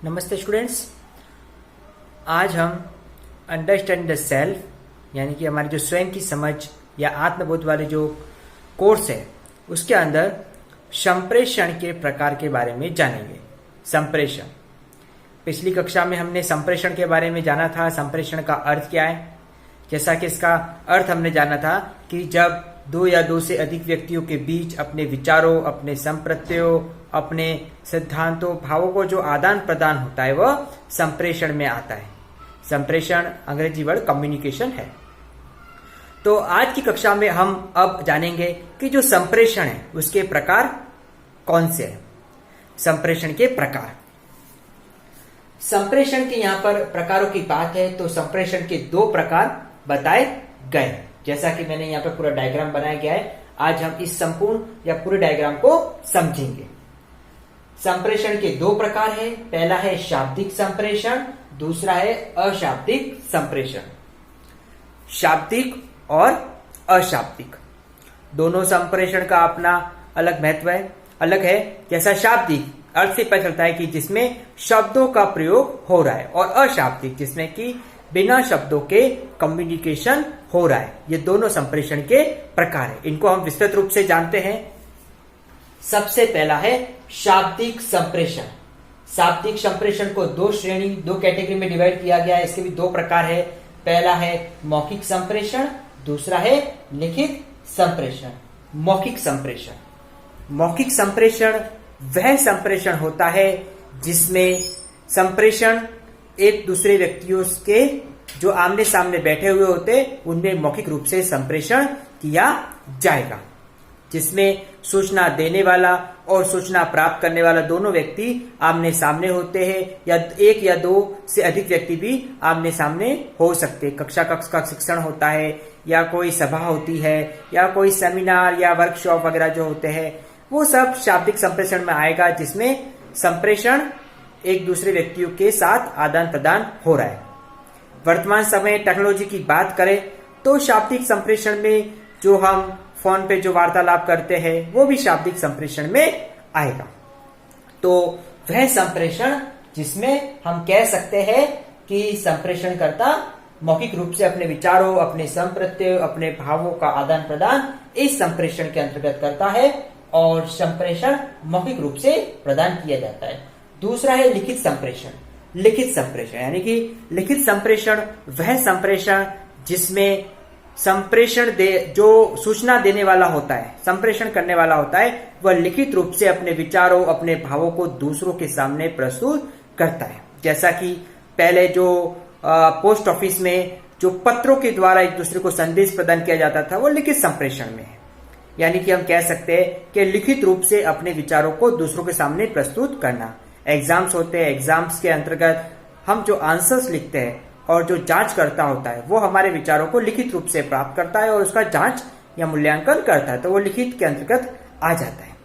नमस्ते स्टूडेंट्स। आज हम अंडरस्टैंड द सेल्फ यानी कि हमारी जो स्वयं की समझ या आत्मबोध वाले जो कोर्स है उसके अंदर संप्रेषण के प्रकार के बारे में जानेंगे। संप्रेषण, पिछली कक्षा में हमने संप्रेषण के बारे में जाना था। संप्रेषण का अर्थ क्या है? जैसा कि इसका अर्थ हमने जाना था कि जब दो या दो से अधिक व्यक्तियों के बीच अपने विचारों, अपने संप्रत्ययों, अपने सिद्धांतों, भावों को जो आदान प्रदान होता है वह संप्रेषण में आता है। संप्रेषण अंग्रेजी वर्ड कम्युनिकेशन है। तो आज की कक्षा में हम अब जानेंगे कि जो संप्रेषण है उसके प्रकार कौन से हैं। संप्रेषण के प्रकार, संप्रेषण के यहाँ पर प्रकारों की बात है तो संप्रेषण के दो प्रकार बताए गए। जैसा कि मैंने यहाँ पर पूरा डायग्राम बनाया गया है, आज हम इस संपूर्ण या पूरे डायग्राम को समझेंगे। संप्रेषण के दो प्रकार है। पहला है शाब्दिक संप्रेषण, दूसरा है अशाब्दिक संप्रेषण। शाब्दिक और अशाब्दिक दोनों संप्रेषण का अपना अलग महत्व है, अलग है। जैसा शाब्दिक अर्थ से पता चलता है कि जिसमें शब्दों का प्रयोग हो रहा है, और अशाब्दिक जिसमें कि बिना शब्दों के कम्युनिकेशन हो रहा है। ये दोनों संप्रेषण के प्रकार है, इनको हम विस्तृत रूप से जानते हैं। सबसे पहला है शाब्दिक संप्रेषण। शाब्दिक संप्रेषण को दो कैटेगरी में डिवाइड किया गया है। इसके भी दो प्रकार है। पहला है मौखिक संप्रेषण, दूसरा है लिखित संप्रेषण। मौखिक संप्रेषण, मौखिक संप्रेषण वह संप्रेषण होता है जिसमें संप्रेषण एक दूसरे व्यक्तियों के जो आमने सामने बैठे हुए होते उनमें मौखिक रूप से संप्रेषण किया जाएगा, जिसमें सूचना देने वाला और सूचना प्राप्त करने वाला दोनों व्यक्ति आमने सामने होते हैं, या एक या दो से अधिक व्यक्ति भी आमने सामने हो सकते। कक्षा का शिक्षण होता है, या कोई सभा होती है, या कोई सेमिनार या वर्कशॉप वगैरह जो होते हैं, वो सब शाब्दिक संप्रेषण में आएगा, जिसमें संप्रेषण एक दूसरे व्यक्तियों के साथ आदान प्रदान हो रहा है। वर्तमान समय टेक्नोलॉजी की बात करें तो शाब्दिक संप्रेषण में जो हम फोन पे जो वार्तालाप करते हैं वो भी शाब्दिक संप्रेषण में आएगा। तो वह संप्रेषण जिसमें हम कह सकते हैं कि संप्रेषणकर्ता मौखिक रूप से अपने विचारों, अपने संप्रत्यय, अपने भावों का आदान प्रदान इस संप्रेषण के अंतर्गत करता है, और संप्रेषण मौखिक रूप से प्रदान किया जाता है। दूसरा है लिखित संप्रेषण। लिखित संप्रेषण यानी कि लिखित संप्रेषण वह संप्रेषण जिसमें संप्रेषण जो सूचना देने वाला होता है, संप्रेषण करने वाला होता है, वह लिखित रूप से अपने विचारों, अपने भावों को दूसरों के सामने प्रस्तुत करता है। जैसा कि पहले जो पोस्ट ऑफिस में जो पत्रों के द्वारा एक दूसरे को संदेश प्रदान किया जाता था वो लिखित संप्रेषण में है। यानी कि हम कह सकते हैं कि लिखित रूप से अपने विचारों को दूसरों के सामने प्रस्तुत करना। एग्जाम्स होते हैं, एग्जाम्स के अंतर्गत हम जो आंसर्स लिखते हैं और जो जांच करता होता है वो हमारे विचारों को लिखित रूप से प्राप्त करता है और उसका जांच या मूल्यांकन करता है, तो वो लिखित के अंतर्गत आ जाता है।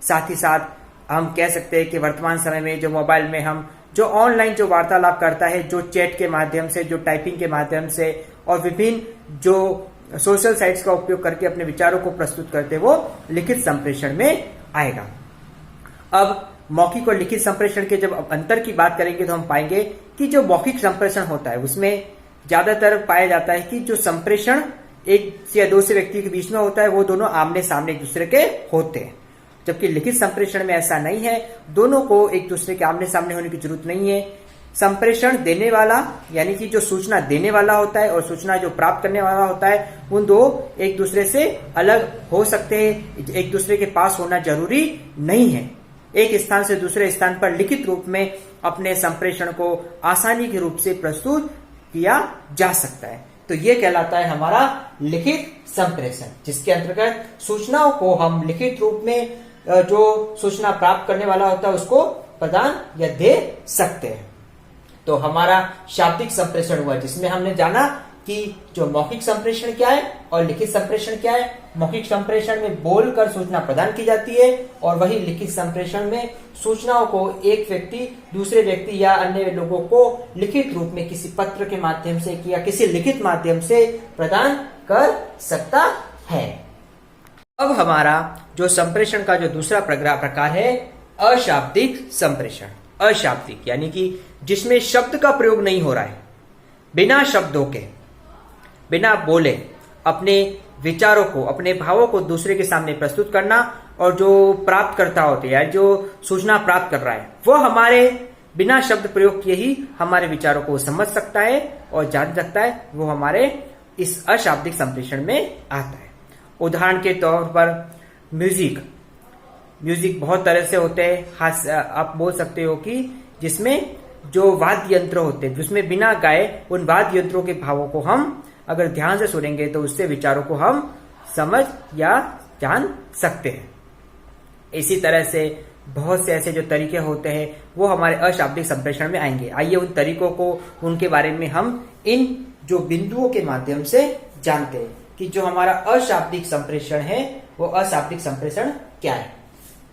साथ ही साथ हम कह सकते हैं कि वर्तमान समय में जो मोबाइल में हम जो ऑनलाइन जो वार्तालाप करता है, जो चैट के माध्यम से, जो टाइपिंग के माध्यम से और विभिन्न जो सोशल साइट्स का उपयोग करके अपने विचारों को प्रस्तुत करते वो लिखित संप्रेषण में आएगा। अब मौखिक और लिखित संप्रेषण के जब अंतर की बात करेंगे तो हम पाएंगे कि जो मौखिक संप्रेषण होता है उसमें ज्यादातर पाया जाता है कि जो संप्रेषण एक या दो से व्यक्ति के बीच में होता है वो दोनों आमने सामने एक दूसरे के होते हैं, जबकि लिखित संप्रेषण में ऐसा नहीं है। दोनों को एक दूसरे के आमने सामने होने की जरूरत नहीं है। संप्रेषण देने वाला यानी कि जो सूचना देने वाला होता है और सूचना जो प्राप्त करने वाला होता है, उन दो एक दूसरे से अलग हो सकते हैं, एक दूसरे के पास होना जरूरी नहीं है। एक स्थान से दूसरे स्थान पर लिखित रूप में अपने संप्रेषण को आसानी के रूप से प्रस्तुत किया जा सकता है। तो ये कहलाता है हमारा लिखित संप्रेषण, जिसके अंतर्गत सूचनाओं को हम लिखित रूप में जो सूचना प्राप्त करने वाला होता है उसको प्रदान या दे सकते हैं। तो हमारा शाब्दिक संप्रेषण हुआ जिसमें हमने जाना कि जो मौखिक संप्रेषण क्या है और लिखित संप्रेषण क्या है। मौखिक संप्रेषण में बोलकर सूचना प्रदान की जाती है, और वही लिखित संप्रेषण में सूचनाओं को एक व्यक्ति दूसरे व्यक्ति या अन्य लोगों को लिखित रूप में किसी पत्र के माध्यम से या किसी लिखित माध्यम से प्रदान कर सकता है। अब हमारा जो संप्रेषण का जो दूसरा प्रकार है अशाब्दिक संप्रेषण। अशाब्दिक, यानी कि जिसमें शब्द का प्रयोग नहीं हो रहा है, बिना शब्दों के, बिना बोले अपने विचारों को, अपने भावों को दूसरे के सामने प्रस्तुत करना, और जो प्राप्तकर्ता होते हैं, जो सूचना प्राप्त कर रहा है, वो हमारे बिना शब्द प्रयोग किए ही हमारे विचारों को समझ सकता है और जान सकता है, वो हमारे इस अशाब्दिक संप्रेषण में आता है। उदाहरण के तौर पर म्यूजिक बहुत तरह से होते हैं। आप बोल सकते हो कि जिसमें जो वाद्य यंत्र होते हैं, जिसमें बिना गाए उन वाद्य यंत्रों के भावों को हम अगर ध्यान से सुनेंगे तो उससे विचारों को हम समझ या जान सकते हैं। इसी तरह से बहुत से ऐसे जो तरीके होते हैं वो हमारे अशाब्दिक संप्रेषण में आएंगे। आइए उन तरीकों को, उनके बारे में हम इन जो बिंदुओं के माध्यम से जानते हैं कि जो हमारा अशाब्दिक संप्रेषण है वो अशाब्दिक संप्रेषण क्या है।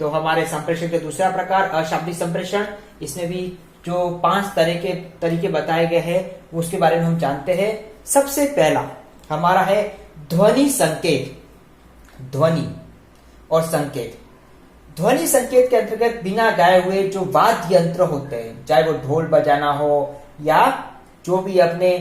तो हमारे संप्रेषण का दूसरा प्रकार अशाब्दिक संप्रेषण, इसमें भी जो 5 तरीके बताए गए हैं उसके बारे में हम जानते हैं। सबसे पहला हमारा है ध्वनि संकेत। ध्वनि और संकेत। ध्वनि संकेत के अंतर्गत बिना गाए हुए जो वाद्य यंत्र होते हैं, चाहे वो ढोल बजाना हो या जो भी अपने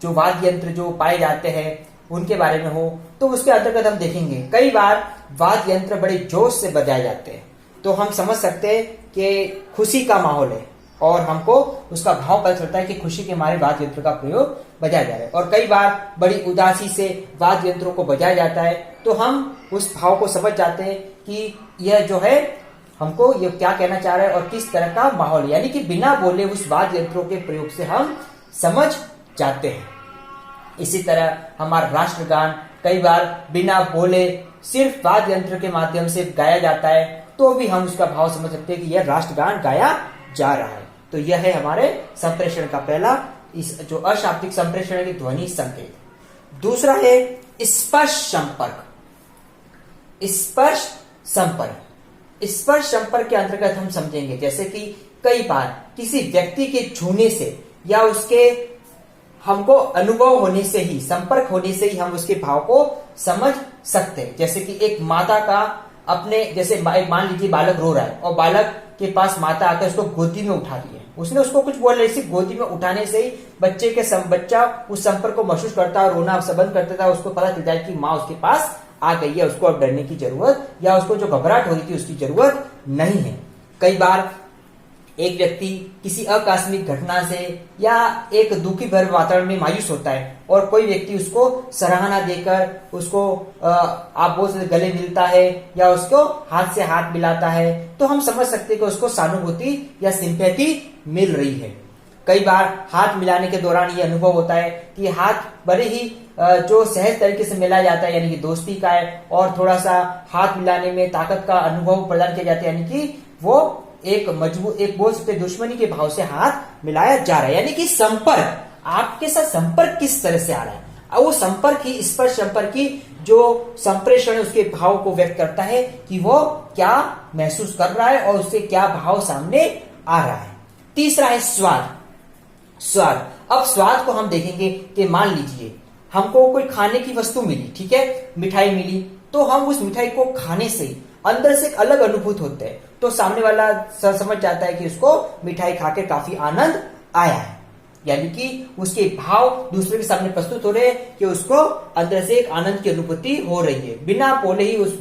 जो वाद्य यंत्र जो पाए जाते हैं उनके बारे में हो, तो उसके अंतर्गत हम देखेंगे कई बार वाद्य यंत्र बड़े जोश से बजाए जाते हैं, तो हम समझ सकते हैं कि खुशी का माहौल है और हमको उसका भाव पता चलता है कि खुशी के मारे वाद्य यंत्र का प्रयोग बजाया जा रहा है। और कई बार बड़ी उदासी से वाद्य यंत्रों को बजाया जाता है, तो हम उस भाव को समझ जाते हैं कि यह जो है हमको ये क्या कहना चाह रहा है और किस तरह का माहौल है, यानी कि बिना बोले उस वाद्य यंत्रों के प्रयोग से हम समझ जाते हैं। इसी तरह हमारा राष्ट्रगान कई बार बिना बोले सिर्फ वाद्य यंत्र के माध्यम से गाया जाता है, तो भी हम उसका भाव समझ सकते हैं कि यह राष्ट्रगान गाया जा रहा है। तो यह है हमारे संप्रेषण का पहला, इस जो अशाब्दिक संप्रेषण की ध्वनि संकेत। दूसरा है स्पर्श संपर्क। स्पर्श संपर्क के अंतर्गत हम समझेंगे जैसे कि कई बार किसी व्यक्ति के छूने से या उसके हमको अनुभव होने से ही, संपर्क होने से ही हम उसके भाव को समझ सकते हैं। जैसे कि एक माता का अपने, जैसे मान लीजिए बालक रो रहा है और बालक के पास माता आकर उसको गोदी में उठा रही है, उसने उसको कुछ बोल रही, सिर्फ गोदी में उठाने से ही बच्चा उस संपर्क को महसूस करता है, रोना बंद करता था, उसको पता चलता है कि माँ उसके पास आ गई है, उसको अब डरने की जरूरत या उसको जो घबराहट हो रही थी उसकी जरूरत नहीं है। कई बार एक व्यक्ति किसी आकस्मिक घटना से या एक दुखी भरे वातावरण में मायूस होता है और कोई व्यक्ति उसको सराहना देकर उसको आप बोल सकते गले मिलता है या उसको हाथ से हाथ मिलाता है, तो हम समझ सकते हैं कि उसको सहानुभूति या सिंपैथी मिल रही है। कई बार हाथ मिलाने के दौरान ये अनुभव होता है कि हाथ बड़े ही जो सहज तरीके से मिलाया जाता है, यानी कि दोस्ती का है, और थोड़ा सा हाथ मिलाने में ताकत का अनुभव प्रदान किया जाता है, यानी कि वो एक मजबूत, एक बोल सकते दुश्मनी के भाव से हाथ मिलाया जा रहा है। यानी कि संपर्क, आपके साथ संपर्क किस तरह से आ रहा है, और वो संपर्क ही, स्पर्श संपर्क की जो संप्रेषण है उसके भाव को व्यक्त करता है कि वो क्या महसूस कर रहा है और उससे क्या भाव सामने आ रहा है। तीसरा है स्वाद। अब स्वाद को हम देखेंगे कि मान लीजिए हमको कोई खाने की वस्तु मिली, ठीक है, मिठाई मिली, तो हम उस मिठाई को खाने से अंदर से एक अलग अनुभूत होते हैं, तो सामने वाला समझ जाता है कि उसको मिठाई खाकर काफी आनंद आया है, यानी कि उसके भाव दूसरे के सामने प्रस्तुत हो रहे हैं कि उसको अंदर से एक आनंद की अनुभूति हो रही है, बिना बोले ही उस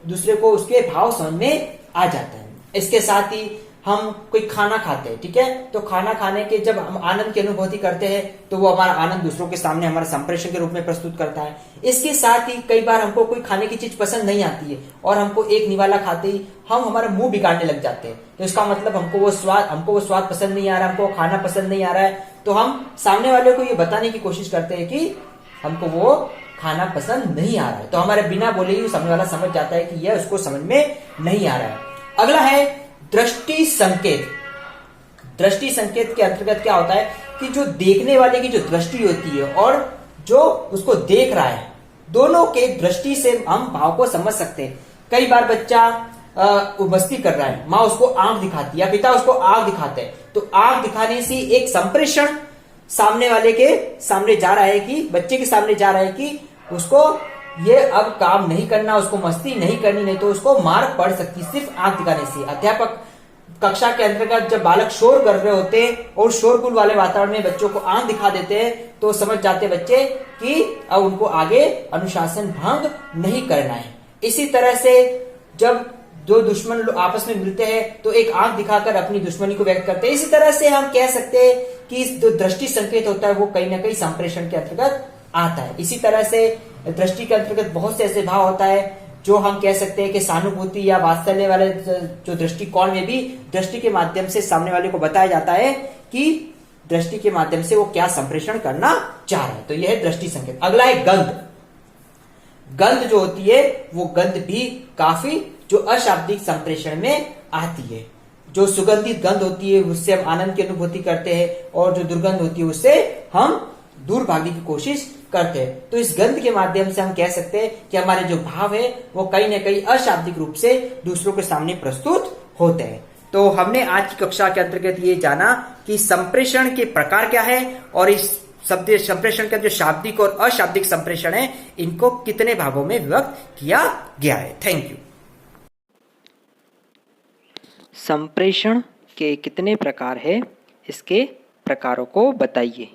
दूसरे को उसके भाव समझ में आ जाता है। इसके साथ ही हम कोई खाना खाते हैं, ठीक है, तो खाना खाने के जब हम आनंद की अनुभूति करते हैं तो वो हमारा आनंद दूसरों के सामने हमारे संप्रेषण के रूप में प्रस्तुत करता है। इसके साथ ही कई बार हमको कोई खाने की चीज पसंद नहीं आती है और हमको एक निवाला खाते ही हम हमारा मुंह बिगाड़ने लग जाते हैं, तो इसका मतलब हमको वो स्वाद पसंद नहीं आ रहा, हमको खाना पसंद नहीं आ रहा है, तो हम सामने वाले को ये बताने की कोशिश करते हैं कि हमको वो खाना पसंद नहीं आ रहा है, तो हमारे बिना बोले ही सामने वाला समझ जाता है कि यह उसको समझ में नहीं आ रहा है। अगला है दृष्टि संकेत। दृष्टि संकेत के अंतर्गत क्या होता है कि जो देखने वाले की जो दृष्टि होती है और जो उसको देख रहा है, दोनों के दृष्टि से हम भाव को समझ सकते हैं। कई बार बच्चा मस्ती कर रहा है, माँ उसको आंख दिखाती है या पिता उसको आंख दिखाते हैं, तो आंख दिखाने से एक संप्रेषण सामने वाले के सामने जा रहा है कि बच्चे के सामने जा रहा है कि उसको ये अब काम नहीं करना, उसको मस्ती नहीं करनी, नहीं तो उसको मार पड़ सकती सिर्फ आंख दिखाने से। अध्यापक कक्षा के अंतर्गत जब बालक शोर कर रहे होते हैं और शोरगुल वाले वातावरण में बच्चों को आंख दिखा देते हैं तो समझ जाते बच्चे कि अब उनको आगे अनुशासन भंग नहीं करना है। इसी तरह से जब दो दुश्मन लोग आपस में मिलते हैं तो एक आंख दिखाकर अपनी दुश्मनी को व्यक्त करते हैं। इसी तरह से हम कह सकते हैं कि जो दृष्टि संकेत होता है वो कहीं ना कहीं संप्रेषण के अंतर्गत आता है। इसी तरह से दृष्टि के अंतर्गत बहुत से ऐसे भाव होता है जो हम कह सकते हैं कि सहानुभूति या वात्सल्य वाले जो दृष्टिकोण में भी दृष्टि के माध्यम से सामने वाले को बताया जाता है कि दृष्टि के माध्यम से वो क्या संप्रेषण करना चाह रहा है। तो यह है दृष्टि संकेत। अगला है गंध। गंध जो होती है वो गंध भी काफी जो अशाब्दिक संप्रेषण में आती है। जो सुगंधित गंध होती है उससे हम आनंद की अनुभूति करते हैं और जो दुर्गंध होती है उससे हम दूर भागने की कोशिश करते हैं। तो इस गंध के माध्यम से हम कह सकते हैं कि हमारे जो भाव है वो कहीं ना कहीं अशाब्दिक रूप से दूसरों के सामने प्रस्तुत होते हैं। तो हमने आज की कक्षा के अंतर्गत ये जाना कि संप्रेषण के प्रकार क्या है और इस शब्द संप्रेषण का जो शाब्दिक और अशाब्दिक संप्रेषण है इनको कितने भागों में विभक्त किया गया है। Thank you. संप्रेषण के कितने प्रकार है, इसके प्रकारों को बताइए।